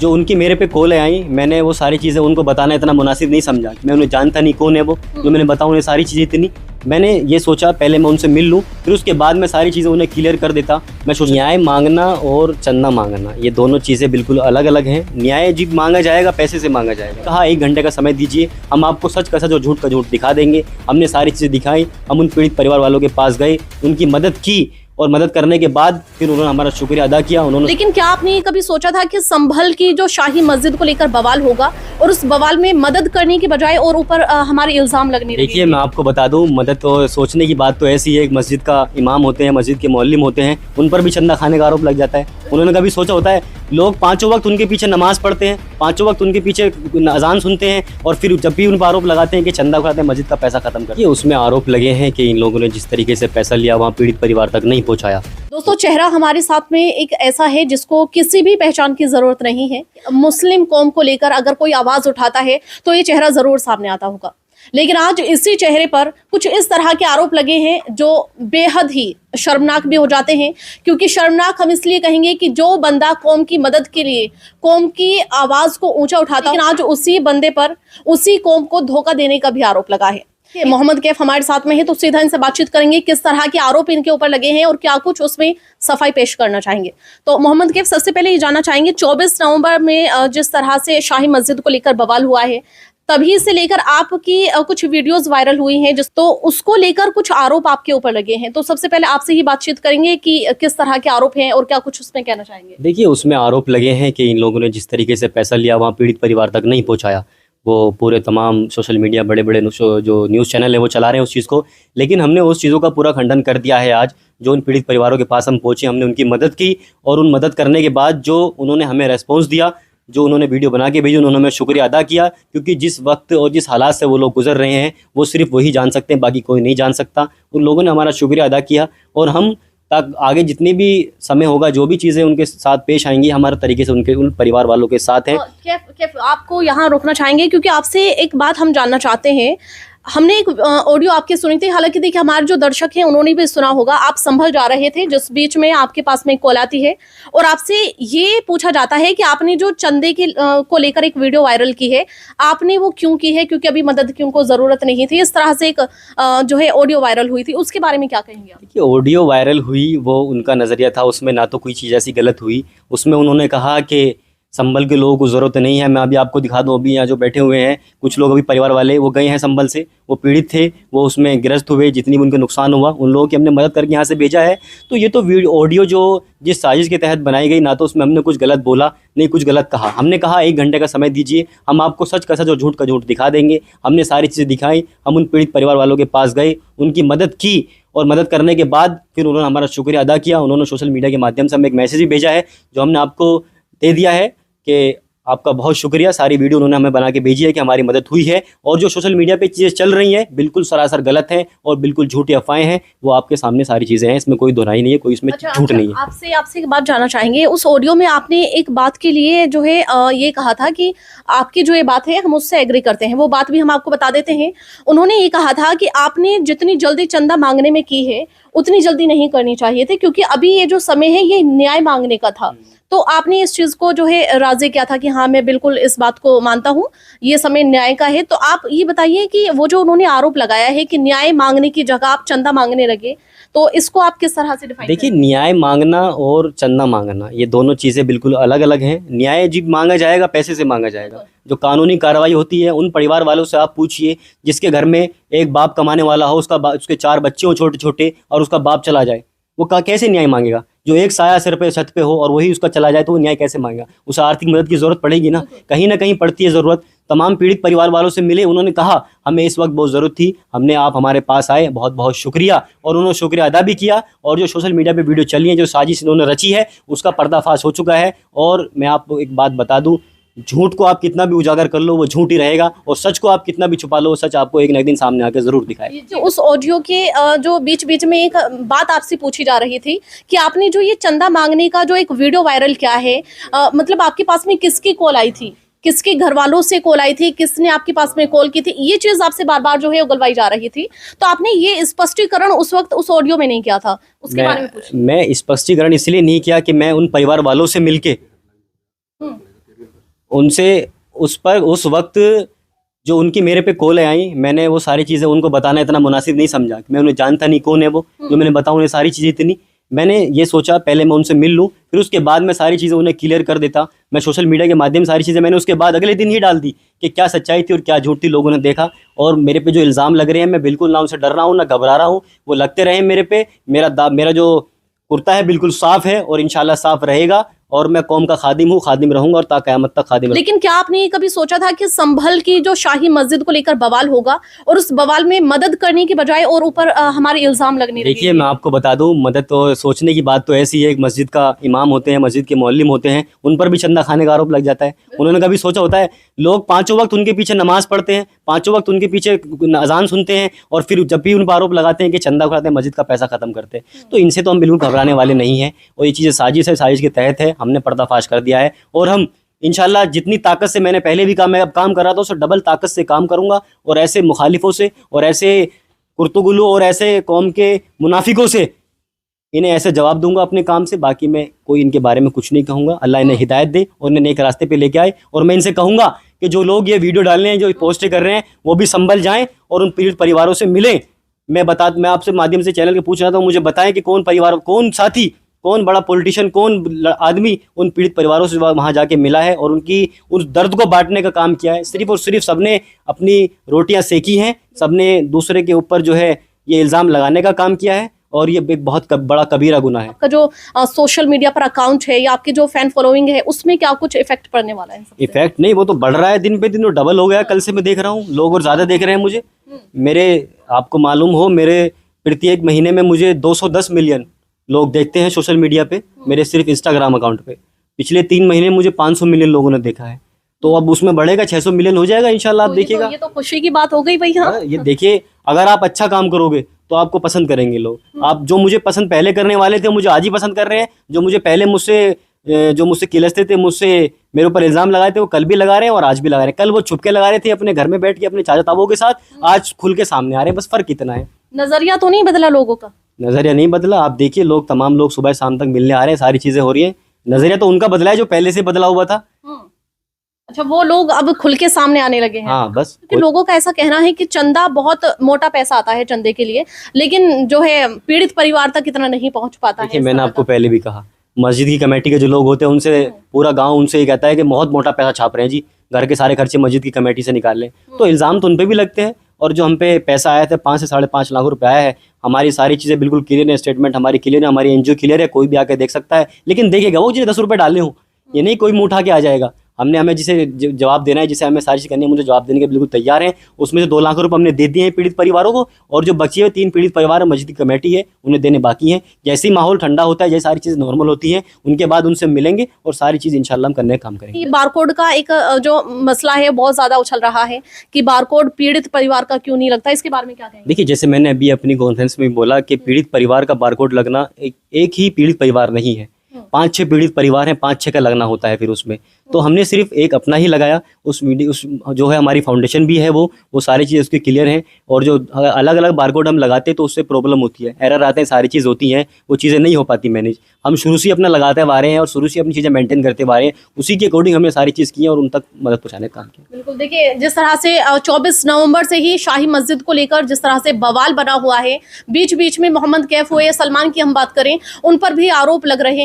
जो उनकी मेरे पे कॉल आई, मैंने वो सारी चीज़ें उनको बताना इतना मुनासिब नहीं समझा। मैं उन्हें जानता नहीं कौन है वो, जो मैंने बताऊँ उन्हें सारी चीज़ें इतनी। मैंने ये सोचा पहले मैं उनसे मिल लूँ, फिर उसके बाद मैं सारी चीज़ें उन्हें क्लियर कर देता। मैं सोच न्याय मांगना और चंदा मांगना ये दोनों चीज़ें बिल्कुल अलग अलग हैं। न्याय जी मांगा जाएगा, पैसे से मांगा जाएगा। कहा 1 घंटे का समय दीजिए, हम आपको सच का सच और झूठ का झूठ दिखा देंगे। हमने सारी चीज़ें दिखाई, हम उन पीड़ित परिवार वालों के पास गए, उनकी मदद की और मदद करने के बाद फिर उन्होंने हमारा शुक्रिया अदा किया। उन्होंने लेकिन क्या आपने कभी सोचा था कि संभल की जो शाही मस्जिद को लेकर बवाल होगा और उस बवाल में मदद करने की बजाय और ऊपर हमारे इल्जाम लगने लगे? देखिए, मैं आपको बता दूं, मदद तो सोचने की बात तो ऐसी है। एक मस्जिद का इमाम होते हैं, मस्जिद के मौलवी होते हैं, उन पर भी चंदा खाने का आरोप लग जाता है। उन्होंने कभी सोचा होता है लोग 5 वक्त उनके पीछे नमाज पढ़ते हैं, 5 वक्त उनके पीछे अजान सुनते हैं, और फिर जब भी उन पर आरोप लगाते हैं कि चंदा खाते हैं, मस्जिद का पैसा खत्म कर, ये उसमें आरोप लगे हैं कि इन लोगों ने जिस तरीके से पैसा लिया वहाँ पीड़ित परिवार तक नहीं पहुँचाया। दोस्तों, चेहरा हमारे साथ में एक ऐसा है जिसको किसी भी पहचान की जरूरत नहीं है। मुस्लिम कौम को लेकर अगर कोई आवाज उठाता है तो ये चेहरा जरूर सामने आता होगा, लेकिन आज इसी चेहरे पर कुछ इस तरह के आरोप लगे हैं जो बेहद ही शर्मनाक भी हो जाते हैं। क्योंकि शर्मनाक हम इसलिए कहेंगे कि जो बंदा कौम की मदद के लिए कौम की आवाज को ऊंचा उठाता है, लेकिन आज उसी बंदे पर उसी कौम को धोखा देने का भी आरोप लगा है। मोहम्मद कैफ हमारे साथ में है, तो सीधा इनसे बातचीत करेंगे किस तरह के आरोप इनके ऊपर लगे हैं और क्या कुछ उसमें सफाई पेश करना चाहेंगे। तो मोहम्मद कैफ, सबसे पहले ये जानना चाहेंगे 24 नवंबर में जिस तरह से शाही मस्जिद को लेकर बवाल हुआ है, तभी से लेकर आपकी कुछ वीडियोस वायरल हुई हैं तो उसको लेकर कुछ आरोप आपके ऊपर लगे हैं। तो सबसे पहले आपसे ही बातचीत करेंगे कि किस तरह के आरोप हैं और क्या कुछ उसमें कहना चाहेंगे। देखिए, उसमें आरोप लगे हैं कि इन लोगों ने जिस तरीके से पैसा लिया वहाँ पीड़ित परिवार तक नहीं पहुँचाया। वो पूरे तमाम सोशल मीडिया बड़े बड़े जो न्यूज़ चैनल है वो चला रहे हैं उस चीज़ को, लेकिन हमने उस चीज़ों का पूरा खंडन कर दिया है। आज जो उन पीड़ित परिवारों के पास हम पहुँचे, हमने उनकी मदद की, और उन मदद करने के बाद जो उन्होंने हमें रेस्पॉन्स दिया, जो उन्होंने वीडियो बना के भेजी, उन्होंने हमें शुक्रिया अदा किया। क्योंकि जिस वक्त और जिस हालात से वो लोग गुजर रहे हैं वो सिर्फ वही जान सकते हैं, बाकी कोई नहीं जान सकता। उन लोगों ने हमारा शुक्रिया अदा किया, और हम तक आगे जितनी भी समय होगा, जो भी चीज़ें उनके साथ पेश आएंगी, हमारे तरीके से उन परिवार वालों के साथ हैं। कैफ, आपको यहाँ रोकना चाहेंगे क्योंकि आपसे एक बात हम जानना चाहते हैं। हमने एक ऑडियो आपकी सुनी थी, हालांकि देखिए हमारे जो दर्शक हैं उन्होंने भी सुना होगा। आप संभल जा रहे थे, जिस बीच में आपके पास में एक कॉल आती है और आपसे ये पूछा जाता है कि आपने जो चंदे के को लेकर एक वीडियो वायरल की है, आपने वो क्यों की है, क्योंकि अभी मदद की उनको जरूरत नहीं थी। इस तरह से एक जो है ऑडियो वायरल हुई थी, उसके बारे में क्या कहेंगे आप? देखिए, ऑडियो वायरल हुई वो उनका नज़रिया था, उसमें ना तो कोई चीज़ ऐसी गलत हुई। उसमें उन्होंने कहा कि संभल के लोगों को ज़रूरत नहीं है। मैं अभी आपको दिखा दूं, अभी यहाँ जो बैठे हुए हैं कुछ लोग अभी परिवार वाले, वो गए हैं संभल से, वो पीड़ित थे, वो उसमें ग्रस्त हुए, जितनी भी उनके नुकसान हुआ उन लोगों की हमने मदद करके यहाँ से भेजा है। तो ये तो ऑडियो जो जिस साजिश के तहत बनाई गई, ना तो उसमें हमने कुछ गलत बोला, नहीं कुछ गलत कहा। हमने कहा 1 घंटे का समय दीजिए, हम आपको सच का सच और झूठ का झूठ दिखा देंगे। हमने सारी चीज़ें दिखाई, हम उन पीड़ित परिवार वालों के पास गए, उनकी मदद की, और मदद करने के बाद फिर उन्होंने हमारा शुक्रिया अदा किया। उन्होंने सोशल मीडिया के माध्यम से हमें एक मैसेज भी भेजा है, जो हमने आपको दे दिया है कि आपका बहुत शुक्रिया। सारी वीडियो उन्होंने हमें बना के भेजी है कि हमारी मदद हुई है, और जो सोशल मीडिया पे चीज़ें चल रही हैं बिल्कुल सरासर गलत हैं और बिल्कुल झूठी अफवाहें हैं। वो आपके सामने सारी चीज़ें हैं, इसमें कोई दोहराई नहीं है, कोई इसमें झूठ नहीं है। आपसे एक बात जानना चाहेंगे। उस ऑडियो में आपने एक बात के लिए जो है ये कहा था कि आपकी जो ये बात है हम उससे एग्री करते हैं, वो बात भी हम आपको बता देते हैं। उन्होंने ये कहा था कि आपने जितनी जल्दी चंदा मांगने में की है उतनी जल्दी नहीं करनी चाहिए थी, क्योंकि अभी ये जो समय है ये न्याय मांगने का था। तो आपने इस चीज को जो है राजी किया था कि हाँ मैं बिल्कुल इस बात को मानता हूँ, ये समय न्याय का है। तो आप ये बताइए कि वो जो उन्होंने आरोप लगाया है कि न्याय मांगने की जगह आप चंदा मांगने लगे, तो इसको आप किस तरह से डिफाइन? देखिए, न्याय मांगना और चंदा मांगना ये दोनों चीज़ें बिल्कुल अलग अलग हैं। न्याय जी मांगा जाएगा, पैसे से मांगा जाएगा। जो कानूनी कार्रवाई होती है उन परिवार वालों से आप पूछिए जिसके घर में एक बाप कमाने वाला हो, उसके 4 बच्चे हो छोटे छोटे, और उसका बाप चला जाए, वो कैसे न्याय मांगेगा? जो एक साया सिर पे छत पे हो और वही उसका चला जाए तो वो न्याय कैसे मांगेगा? उसे आर्थिक मदद की ज़रूरत पड़ेगी ना कहीं पड़ती है ज़रूरत। तमाम पीड़ित परिवार वालों से मिले, उन्होंने कहा हमें इस वक्त बहुत ज़रूरत थी, आप हमारे पास आए, बहुत बहुत शुक्रिया, और उन्होंने शुक्रिया अदा भी किया। और जो सोशल मीडिया पे वीडियो चली है, जो साजिश इन्होंने रची है, उसका पर्दाफाश हो चुका है। और मैं आपको एक बात बता दूं, झूठ को आप कितना भी उजागर कर लो वो झूठ ही रहेगा, और सच को आप कितना भी छुपा लो वो सच आपको एक न एक दिन सामने आकर जरूर दिखाएगा। उस ऑडियो के जो बीच बीच में एक बात आपसे पूछी जा रही थी कि आपने जो ये चंदा मांगने का जो एक वीडियो वायरल किया है, मतलब आपके पास में किसकी कॉल आई थी, किसके घर वालों से कॉल आई थी, किसने आपके पास में कॉल की थी, ये चीज आपसे बार बार जो है उगलवाई जा रही थी। तो आपने ये स्पष्टीकरण उस वक्त उस ऑडियो में नहीं किया था, उसके बारे में पूछिए। मैं स्पष्टीकरण इसलिए नहीं किया कि मैं उन परिवार वालों से मिलके उनसे उस वक्त जो उनकी मेरे पे कॉल आई, मैंने वो सारी चीज़ें उनको बताना इतना मुनासिब नहीं समझा। मैं उन्हें जानता नहीं कौन है वो, जो मैंने बताऊँ उन्हें सारी चीज़ें इतनी। मैंने ये सोचा पहले मैं उनसे मिल लूँ, फिर उसके बाद मैं सारी चीज़ें उन्हें क्लियर कर देता। मैं सोशल मीडिया के माध्यम से सारी चीज़ें मैंने उसके बाद अगले दिन ही डाल दी कि क्या सच्चाई थी और क्या झूठ थी। लोगों ने देखा और मेरे पे जो इल्ज़ाम लग रहे हैं, मैं बिल्कुल ना उनसे डर रहा हूँ ना घबरा रहा हूँ। वो लगते रहे मेरे पे। मेरा जो कुर्ता है बिल्कुल साफ़ है और इंशाल्लाह साफ़ रहेगा और मैं कौम का खादिम हूँ, खादिम रहूँगा और ता क़यामत तक खादिम। लेकिन क्या आपने कभी सोचा था कि संभल की जो शाही मस्जिद को लेकर बवाल होगा और उस बवाल में मदद करने की बजाय और ऊपर हमारे इल्ज़ाम लगने लगे? देखिए मैं आपको बता दूं, मदद तो सोचने की बात तो ऐसी है। एक मस्जिद का इमाम होते हैं, मस्जिद के मौलिम होते हैं, उन पर भी चंदा खाने का आरोप लग जाता है। उन्होंने कभी सोचा होता है? लोग पाँचों वक्त उनके पीछे नमाज पढ़ते हैं, पाँचों वक्त उनके पीछे अजान सुनते हैं और फिर जब भी उन पर आरोप लगाते हैं कि चंदा उठाते हैं, मस्जिद का पैसा ख़त्म करते हैं। तो इनसे तो हम बिल्कुल घबराने वाले नहीं हैं और ये चीज़ें साजिश है, साजिश के तहत है। हमने पर्दाफाश कर दिया है और हम इंशाल्लाह जितनी ताकत से मैंने पहले भी काम कर रहा था उससे डबल ताकत से काम करूंगा और ऐसे मुखालिफों से और ऐसे कुर्तुगुलू और ऐसे कौम के मुनाफिकों से इन्हें ऐसे जवाब दूंगा अपने काम से। बाकी मैं कोई इनके बारे में कुछ नहीं कहूँगा। अल्लाह इन्हें हिदायत दे और इन्हें नेक रास्ते पे लेके आए। और मैं इनसे कहूँगा कि जो लोग ये वीडियो डाल रहे हैं, जो पोस्टें कर रहे हैं, वो भी संभल जाएं और उन पीड़ित परिवारों से मिलें। मैं आपसे माध्यम से चैनल के पूछ रहा था, मुझे बताएं कि कौन परिवार, कौन साथी, कौन बड़ा पॉलिटिशियन, कौन आदमी उन पीड़ित परिवारों से वहाँ जाके मिला है और उनकी उस दर्द को बांटने का काम किया है। सिर्फ और सिर्फ सबने अपनी रोटियां सेकी हैं, सबने दूसरे के ऊपर जो है ये इल्ज़ाम लगाने का काम किया है और ये एक बहुत बड़ा कबीरा गुनाह है। आपका जो सोशल मीडिया पर अकाउंट है या आपकी जो फैन फॉलोइंग है, उसमें क्या कुछ इफेक्ट पड़ने वाला है? इफेक्ट नहीं, वो तो बढ़ रहा है दिन पे दिन, तो डबल हो गया। कल से मैं देख रहा हूँ लोग और ज़्यादा देख रहे हैं मुझे। मेरे, आपको मालूम हो, मेरे प्रत्येक महीने में मुझे 210 मिलियन लोग देखते हैं सोशल मीडिया पे, मेरे सिर्फ इंस्टाग्राम अकाउंट पे। पिछले 3 महीने मुझे 500 मिलियन लोगों ने देखा है। तो अब उसमें बढ़ेगा, 600 मिलियन हो जाएगा इंशाल्लाह। आप देखिएगा, ये तो खुशी की बात हो गई भाई। हाँ, ये देखिए, अगर आप अच्छा काम करोगे तो आपको पसंद करेंगे लोग। आप जो मुझे पसंद पहले करने वाले थे, मुझे आज ही पसंद कर रहे हैं। जो मुझे पहले मुझसे किलसते थे, मुझसे मेरे ऊपर इल्ज़ाम लगाए थे, वो कल भी लगा रहे हैं और आज भी लगा रहे हैं। कल वो छुप के लगा रहे थे अपने घर में बैठ के अपने चाचा ताबों के साथ, आज खुल के सामने आ रहे हैं। बस फ़र्क इतना है। नजरिया तो नहीं बदला लोगों का? नज़रिया नहीं बदला। आप देखिए, लोग, तमाम लोग सुबह शाम तक मिलने आ रहे हैं, सारी चीज़ें हो रही हैं। नज़रिया तो उनका बदला है जो पहले से बदला हुआ था। अच्छा, वो लोग अब खुल के सामने आने लगे हैं। हाँ, बस कि लोगों का ऐसा कहना है कि चंदा बहुत मोटा पैसा आता है चंदे के लिए, लेकिन जो है पीड़ित परिवार तक इतना नहीं पहुंच पाता है। देखिए, मैंने आपको पहले भी कहा, मस्जिद की कमेटी के जो लोग होते हैं उनसे पूरा गांव उनसे ये कहता है कि बहुत मोटा पैसा छाप रहे हैं जी, घर के सारे खर्चे मस्जिद की कमेटी से निकाल लें। तो इल्ज़ाम तो उन पे भी लगते हैं। और जो हम पे पैसा आया था 5 से 5.5 लाख रुपए आया है, हमारी सारी चीज़ें बिल्कुल क्लियर है, स्टेटमेंट हमारी क्लियर है, हमारी एनजीओ क्लियर है, कोई भी आके देख सकता है। लेकिन देखिएगा, वो जिन्हें 10 रुपये डाले हों, ये नहीं कोई मुँह उठा के आ जाएगा। हमें जिसे जवाब देना है, जिसे हमें सारी चीज़ करनी है, मुझे जवाब देने के बिल्कुल तैयार हैं। उसमें से 2 लाख रुपये हमने दे दिए हैं पीड़ित परिवारों को और जो बचे हुए 3 पीड़ित परिवार मस्जिद की कमेटी है उन्हें देने बाकी हैं। जैसे ही माहौल ठंडा होता है, जैसे सारी चीज़ नॉर्मल होती हैं, उनके बाद उनसे मिलेंगे और सारी चीज़ इंशाल्लाह हम करने का काम करेंगे। बारकोड का एक जो मसला है बहुत ज्यादा उछल रहा है कि बारकोड पीड़ित परिवार का क्यों नहीं लगता, इसके बारे में क्या कहेंगे? देखिए, जैसे मैंने अभी अपनी कॉन्फ्रेंस में बोला कि पीड़ित परिवार का बारकोड लगना एक ही पीड़ित परिवार नहीं है, 5-6 पीड़ित परिवार हैं, 5-6 का लगना होता है फिर उसमें। तो हमने सिर्फ एक अपना ही लगाया। उस जो है हमारी फाउंडेशन भी है, वो सारी चीज़ें उसकी क्लियर हैं। और जो अलग अलग बारकोड हम लगाते हैं तो उससे प्रॉब्लम होती है, एरर आते हैं, सारी चीज़ होती हैं, वो चीज़ें नहीं हो पाती मैनेज। हम शुरू से अपना लगाते आ रहे हैं और शुरू से अपनी चीज़ें मेंटेन करते आ रहे हैं, उसी के अकॉर्डिंग हमने सारी चीज़ की है और उन तक मदद पहुँचाने का काम किया। बिल्कुल, देखिए जिस तरह से 24 नवंबर से ही शाही मस्जिद को लेकर जिस तरह से बवाल बना हुआ है, बीच बीच में मोहम्मद कैफ हुए, सलमान की हम बात करें, उन पर भी आरोप लग रहे हैं।